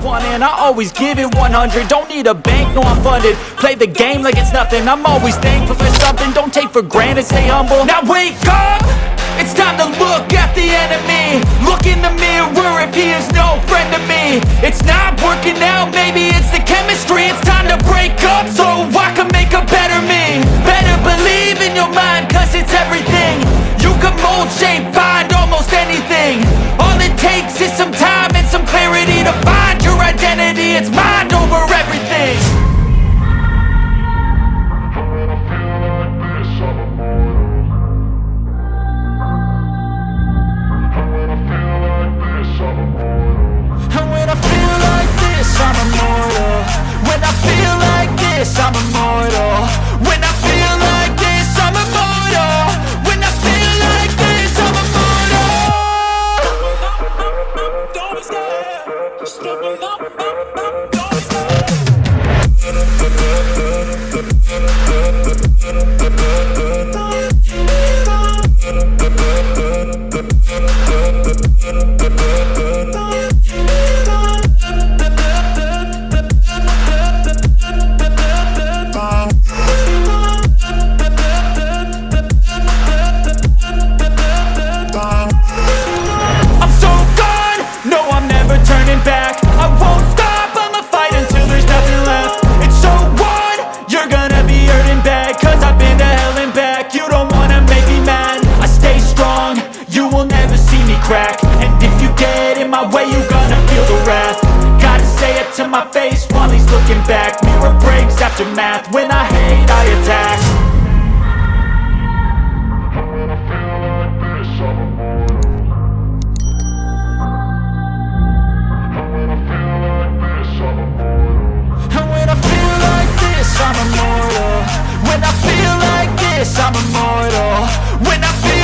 want and I always give it 100. Don't need a bank, no I'm funded. Play the game like it's nothing. I'm always thankful for something. Don't take for granted, stay humble. Now wake up! It's time to look at the enemy. Look in the mirror if he is no friend to me. It's not working out, maybe it's the chemistry. It's time to break up so I can make a better me. Better believe in your mind, cause it's everything. You can mold, shape, find almost anything. All it takes is some time and some clarity to find your identity. It's mind over everything. I'm immortal. When I feel like this, I'm immortal. When I feel like this, I'm immortal. When I feel like this, I'm immortal. Don't be scared. Stepping up, don't be scared. Back. I won't stop, I'ma fight until there's nothing left. It's so on, you're gonna be hurting bad. Cause I've been to hell and back. You don't wanna make me mad. I stay strong, you will never see me crack. And if you get in my way, you're gonna feel the wrath. Gotta say it to my face while he's looking back. Mirror breaks after math. When I hate, I attack. I'm immortal. When I feel like this, I'm immortal. When I feel